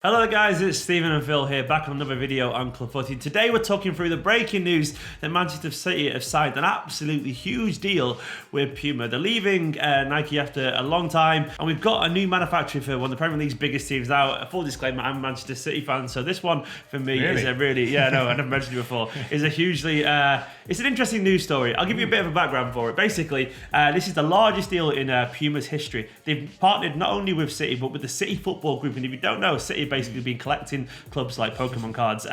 Hello guys, it's Stephen and Phil here, back on another video on Club Footy. Today we're talking through the breaking news that Manchester City have signed an absolutely huge deal with Puma. They're leaving Nike after a long time, and we've got a new manufacturer for one of the Premier League's biggest teams. Now, a full disclaimer, I'm a Manchester City fan, so this one for me is a really, I never mentioned it before, is a hugely, it's an interesting news story. I'll give you a bit of a background for it. Basically, this is the largest deal in Puma's history. They've partnered not only with City, but with the City Football Group, and if you don't know, City basically been collecting clubs like Pokemon cards.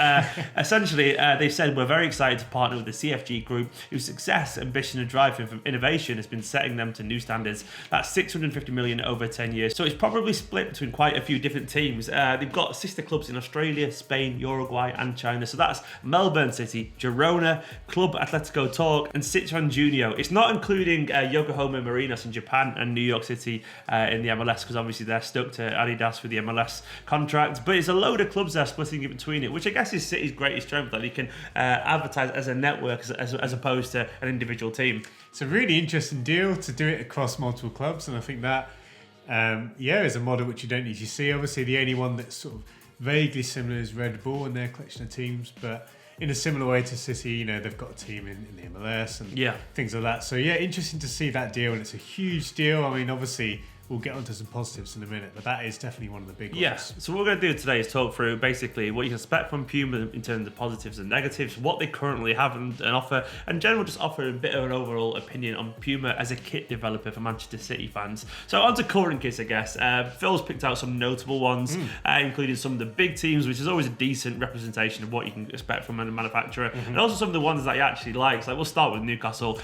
Essentially, they said we're very excited to partner with the CFG group, whose success, ambition and drive for innovation has been setting them to new standards. That's 650 million over 10 years. So it's probably split between quite a few different teams. They've got sister clubs in Australia, Spain, Uruguay and China. So that's Melbourne City, Girona, Club Atletico Torque and Citroën Junior. It's not including Yokohama Marinos in Japan and New York City in the MLS, because obviously they're stuck to Adidas for the MLS contract. But it's a load of clubs there splitting in between it, which I guess is City's greatest strength, that he can advertise as a network as opposed to an individual team. It's a really interesting deal to do it across multiple clubs, and I think that is a model which you don't usually see. Obviously, the only one that's sort of vaguely similar is Red Bull and their collection of teams, but in a similar way to City, they've got a team in the MLS and things like that. So interesting to see that deal, and it's a huge deal. I mean, obviously, we'll get onto some positives in a minute, but that is definitely one of the big ones. Yes. So what we're going to do today is talk through basically what you can expect from Puma in terms of positives and negatives, what they currently have and offer, and general just offer a bit of an overall opinion on Puma as a kit developer for Manchester City fans. So onto current kits, I guess. Phil's picked out some notable ones, including some of the big teams, which is always a decent representation of what you can expect from a manufacturer, and also some of the ones that he actually likes. Like, we'll start with Newcastle.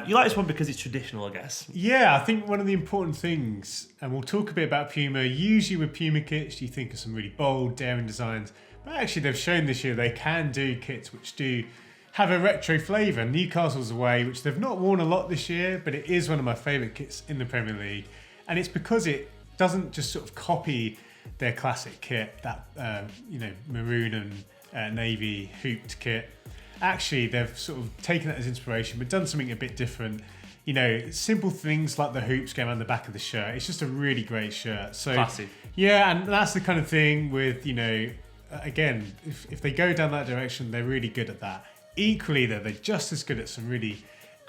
You like this one because it's traditional, I guess. Yeah, I think one of the important things, and we'll talk a bit about Puma. Usually with Puma kits, you think of some really bold, daring designs, but actually they've shown this year they can do kits which do have a retro flavour. Newcastle's away, which they've not worn a lot this year, but it is one of my favourite kits in the Premier League, and it's because it doesn't just sort of copy their classic kit, that maroon and navy hooped kit. Actually, they've sort of taken that as inspiration, but done something a bit different. Simple things like the hoops going around the back of the shirt. It's just a really great shirt. So classy. Yeah, and that's the kind of thing with, again, if they go down that direction, they're really good at that. Equally, though, they're just as good at some really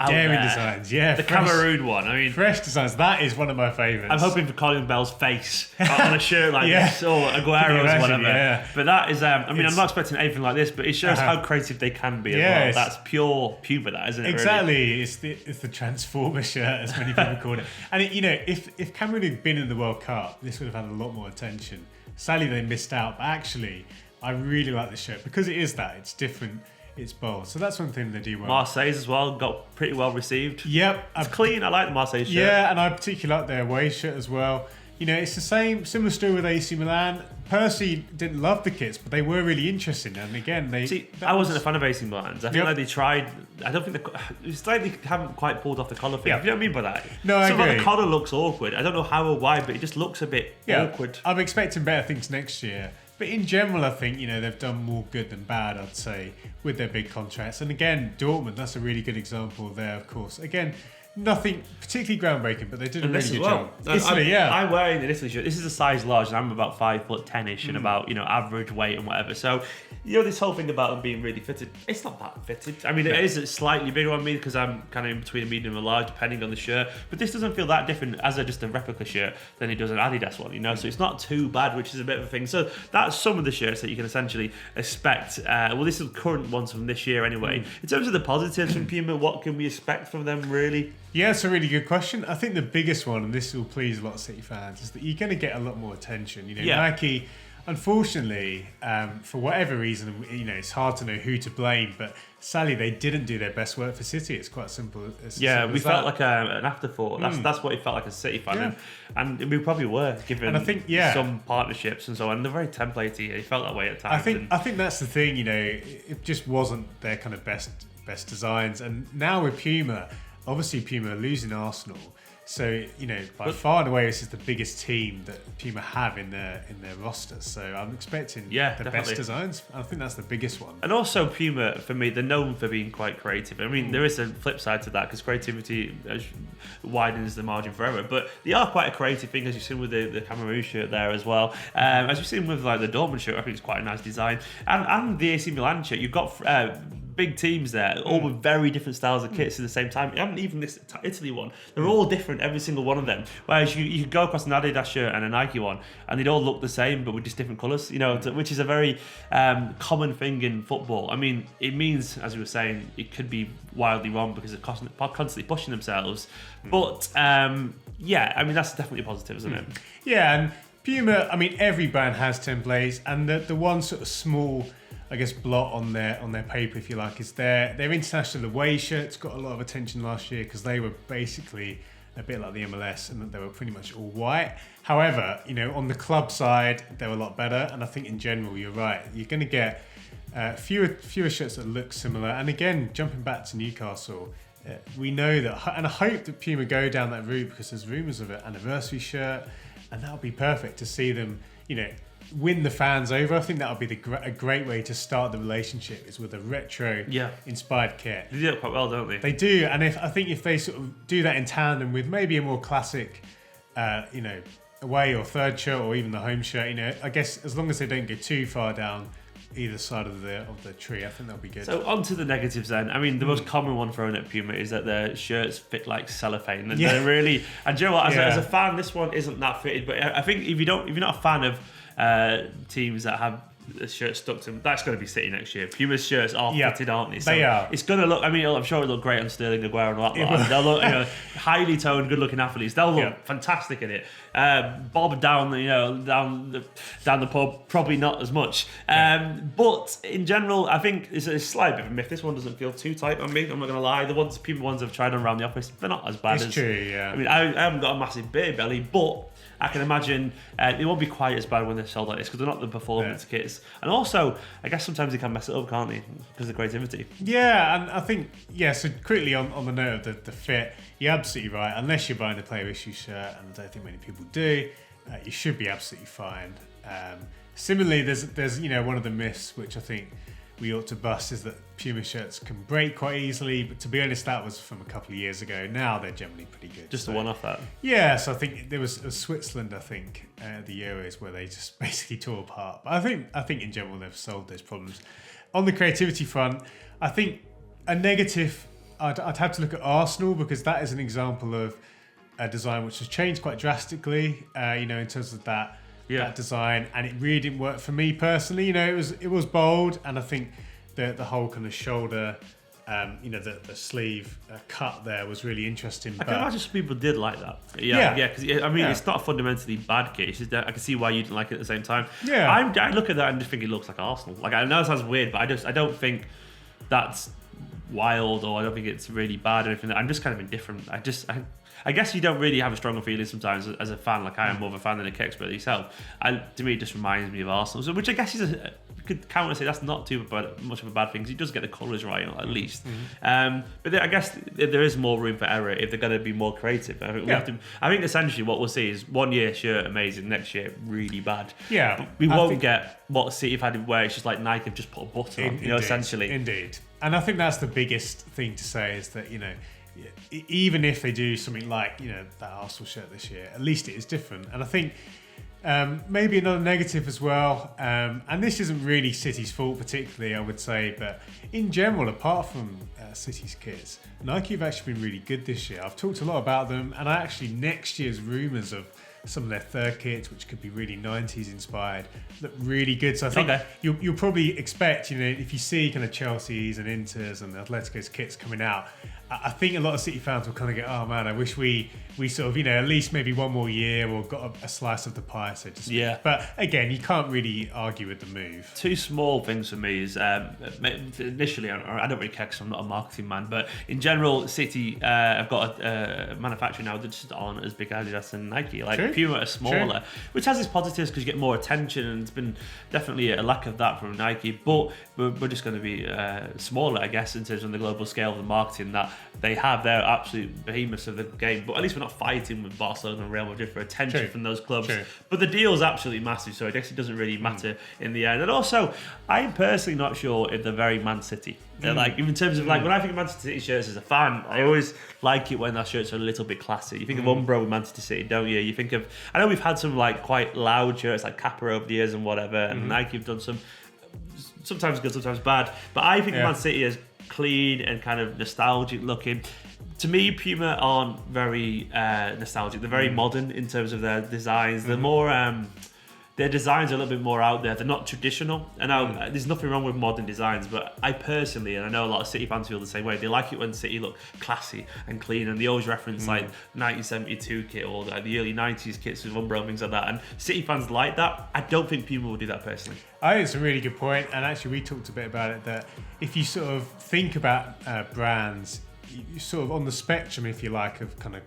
daring designs. Yeah, the Cameroon one. I mean, fresh designs. That is one of my favourites. I'm hoping for Colin Bell's face on a shirt like this, or Aguero's, whatever. Yeah. But that is, I'm not expecting anything like this, but it shows how creative they can be as well. That's pure Puma, that, isn't it? Exactly. Really? It's the Transformer shirt, as many people call it. And if Cameroon had been in the World Cup, this would have had a lot more attention. Sadly, they missed out. But actually, I really like this shirt because it is that. It's different. It's bold. So that's one thing they do well. Marseille's as well got pretty well received. Yep. It's clean. I like the Marseille shirt. Yeah, and I particularly like their away shirt as well. It's the similar story with AC Milan. Percy didn't love the kits, but they were really interested. And again, I wasn't a fan of AC Milan's. I think like they tried. I don't think it's like they haven't quite pulled off the collar thing. Yeah. You know what I mean by that? No, I agree. The collar looks awkward. I don't know how or why, but it just looks a bit awkward. I'm expecting better things next year. But in general, I think, they've done more good than bad, I'd say, with their big contracts. And again, Dortmund, that's a really good example there, of course. Again, nothing particularly groundbreaking, but they did a really good job. Italy, I'm wearing an Italy shirt. This is a size large, and I'm about 5'10" and about average weight and whatever. So this whole thing about them being really fitted, it's not that fitted. I mean, it is slightly bigger on me because I'm kind of in between a medium and large, depending on the shirt. But this doesn't feel that different as just a replica shirt than it does an Adidas one. So it's not too bad, which is a bit of a thing. So that's some of the shirts that you can essentially expect. This is the current ones from this year anyway. In terms of the positives from Puma, what can we expect from them really? Yeah, it's a really good question. I think the biggest one, and this will please a lot of City fans, is that you're going to get a lot more attention. Nike, unfortunately, for whatever reason, it's hard to know who to blame, but sadly they didn't do their best work for City. It's quite simple. We felt like an afterthought. That's what it felt like as a City fan, and we probably were given some partnerships and so on. And they're very templatey. It felt that way at times. I think that's the thing. It just wasn't their kind of best designs. And now with Puma. Obviously, Puma are losing Arsenal. So, by far and away, this is the biggest team that Puma have in their roster. So I'm expecting the best designs. I think that's the biggest one. And also Puma, for me, they're known for being quite creative. I mean, there is a flip side to that because creativity widens the margin for error. But they are quite a creative thing, as you've seen with the Cameroon shirt there as well. As you've seen with like the Dortmund shirt, I think it's quite a nice design. And the AC Milan shirt, you've got big teams there, all with very different styles of kits at the same time. And even this Italy one, they're all different, every single one of them. Whereas you could go across an Adidas shirt and a Nike one, and they'd all look the same, but with just different colours, which is a very common thing in football. I mean, it means, as we were saying, it could be wildly wrong because they're constantly pushing themselves. But that's definitely a positive, isn't it? Yeah, and Puma, I mean, every brand has templates, and the one sort of small, I guess, blot on their paper, if you like, is their international away shirts got a lot of attention last year because they were basically a bit like the MLS and they were pretty much all white. However, on the club side, they were a lot better, and I think in general, you're right. You're going to get fewer shirts that look similar. And again, jumping back to Newcastle, we know that, and I hope that Puma go down that route because there's rumours of an anniversary shirt, and that would be perfect to see them, win the fans over. I think that would be a great way to start the relationship, is with a retro inspired kit. They do it quite well, don't they? They do, and I think if they sort of do that in tandem with maybe a more classic, away or third shirt or even the home shirt, I guess as long as they don't go too far down either side of the tree, I think that'll be good. So on to the negatives then. I mean, the most common one thrown at Puma is that their shirts fit like cellophane, and they're really. And do you know what? As a fan, this one isn't that fitted. But I think if you're not a fan of teams that have the shirt stuck to them, that's going to be City next year. Puma's shirts are fitted, aren't they? So they are. It's going to look. I mean, I'm sure it'll look great on Sterling, Aguero, and all that. They'll look, highly toned, good-looking athletes. They'll look fantastic in it. Bob down the pub, probably not as much. But in general, I think it's a slight bit of a myth. This one doesn't feel too tight on me. I'm not going to lie. The Puma ones I've tried on around the office, they're not as bad. It's true. Yeah. I mean, I haven't got a massive beer belly, but I can imagine it won't be quite as bad when they're sold like this because they're not the performance kits. And also, I guess sometimes they can mess it up, can't they? Because of the creativity. Yeah, and I think, so quickly on the note of the fit, you're absolutely right. Unless you're buying a player issue shirt, and I don't think many people do, you should be absolutely fine. Similarly, there's one of the myths which I think we ought to bust is that Puma shirts can break quite easily, but to be honest, that was from a couple of years ago. Now they're generally pretty good. Just a one-off that. Yeah, so I think there was Switzerland, the Euros, where they just basically tore apart. But I think in general they've solved those problems. On the creativity front, I think a negative, I'd have to look at Arsenal because that is an example of a design which has changed quite drastically, in terms of that design, and it really didn't work for me personally. It was bold, and I think the whole kind of shoulder, the sleeve cut there was really interesting. I can imagine some people did like that. Because it's not a fundamentally bad kit. It's just that I can see why you didn't like it at the same time. Yeah, I look at that and just think it looks like Arsenal. Like, I know it sounds weird, but I don't think that's wild, or I don't think it's really bad or anything. I'm just kind of indifferent. I guess you don't really have a stronger feeling sometimes as a fan. Like, I am more of a fan than a kit expert yourself. And to me, it just reminds me of Arsenal. So, which I guess is you could counter and say that's not too much of a bad thing because he does get the colours right, at least. But I guess there is more room for error if they're going to be more creative. I think essentially what we'll see is 1 year shirt amazing, next year really bad. Yeah, but we won't get what City have had where it's just like Nike have just put a button on, essentially. Indeed. And I think that's the biggest thing to say is that, even if they do something like, that Arsenal shirt this year, at least it is different. And I think maybe another negative as well, and this isn't really City's fault particularly, I would say, but in general, apart from City's kits, Nike have actually been really good this year. I've talked a lot about them, and next year's rumours of some of their third kits, which could be really 90s inspired, look really good. So I think you'll probably expect, if you see kind of Chelsea's and Inter's and Atletico's kits coming out, I think a lot of City fans will kind of go, oh man, I wish we sort of, at least maybe one more year or got a slice of the pie, so to speak. Yeah. But again, you can't really argue with the move. Two small things for me is, initially, I don't really care because I'm not a marketing man, but in general, City have got a manufacturer now that just aren't as big as Adidas and Nike. Like, True. Puma are smaller, which has its positives because you get more attention, and it's been definitely a lack of that from Nike, but we're just going to be smaller, I guess, in terms of the global scale of the marketing that they have their absolute behemoths of the game, but at least we're not fighting with Barcelona and Real Madrid for attention from those clubs. But the deal's absolutely massive, so I guess it doesn't really matter in the end. And also, I'm personally not sure if they're very Man City. Like, in terms of, like, when I think of Man City shirts as a fan, I always like it when our shirts are a little bit classy. You think of Umbro with Man City, don't you? You think of, I know we've had some like quite loud shirts like Kappa over the years and whatever, and Nike have done some, sometimes good, sometimes bad. But I think Man City is clean and kind of nostalgic looking. To me, Puma aren't very nostalgic. They're very modern in terms of their designs. They're more, their designs are a little bit more out there. They're not traditional. And now, there's nothing wrong with modern designs, but I personally, and I know a lot of City fans feel the same way, they like it when City look classy and clean, and they always reference like 1972 kit or like the early 90s kits with Umbro and things like that. And City fans like that. I don't think Puma will do that personally. I think it's a really good point, and actually we talked a bit about it, that if you sort of think about brands, you sort of on the spectrum, if you like, of kind of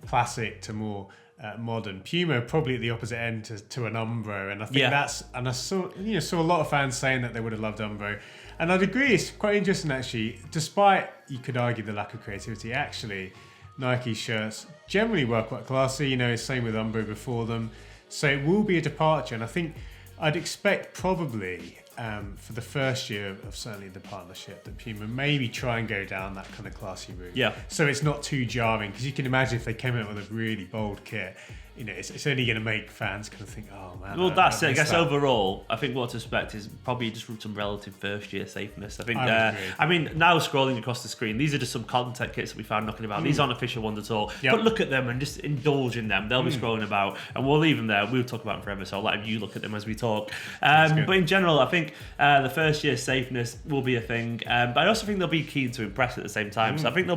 classic to more modern. Puma are probably at the opposite end to an Umbro, and I think that's, and I saw a lot of fans saying that they would have loved Umbro, and I'd agree. It's quite interesting actually. Despite, you could argue, the lack of creativity, actually Nike shirts generally were quite classy. Same with Umbro before them, so it will be a departure, and I think I'd expect probably for the first year of certainly the partnership that Puma maybe try and go down that kind of classy route. Yeah. So it's not too jarring, because you can imagine if they came out with a really bold kit, it's only going to make fans kind of think, oh man. Well, that's it. I guess overall, I think what to expect is probably just some relative first year safeness. I think, I mean, now scrolling across the screen, these are just some content kits that we found knocking about. These aren't official ones at all. But look at them and just indulge in them. They'll be scrolling about, and we'll leave them there. We'll talk about them forever, so I'll let you look at them as we talk. But in general, I think the first year safeness will be a thing. But I also think they'll be keen to impress at the same time. So I think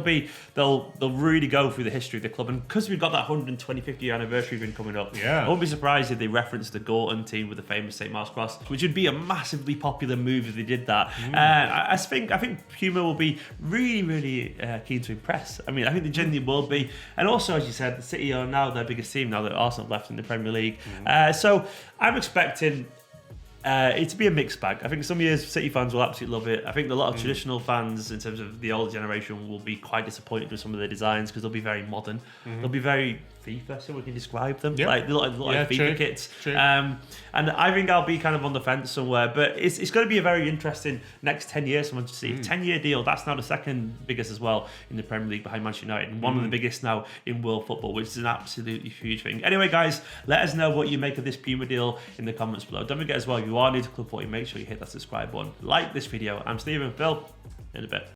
they'll really go through the history of the club. And because we've got that 125th year anniversary event coming up, I won't be surprised if they reference the Gorton team with the famous St. Mark's cross, which would be a massively popular move if they did that. I think Puma will be really keen to impress. I mean, I think they genuinely will be. And also, as you said, the City are now their biggest team now that Arsenal left in the Premier League. So I'm expecting it to be a mixed bag. I think some years City fans will absolutely love it. I think a lot of traditional fans, in terms of the older generation, will be quite disappointed with some of their designs, because they'll be very modern. They'll be very FIFA, so we can describe them. Like they look like FIFA kits. And I think I'll be kind of on the fence somewhere. But it's going to be a very interesting next 10 years for Manchester City. 10-year deal. That's now the second biggest as well in the Premier League behind Manchester United, and one of the biggest now in world football, which is an absolutely huge thing. Anyway, guys, let us know what you make of this Puma deal in the comments below. Don't forget as well, if you are new to Club Footy, make sure you hit that subscribe button. Like this video. I'm Stephen, Phil, in a bit.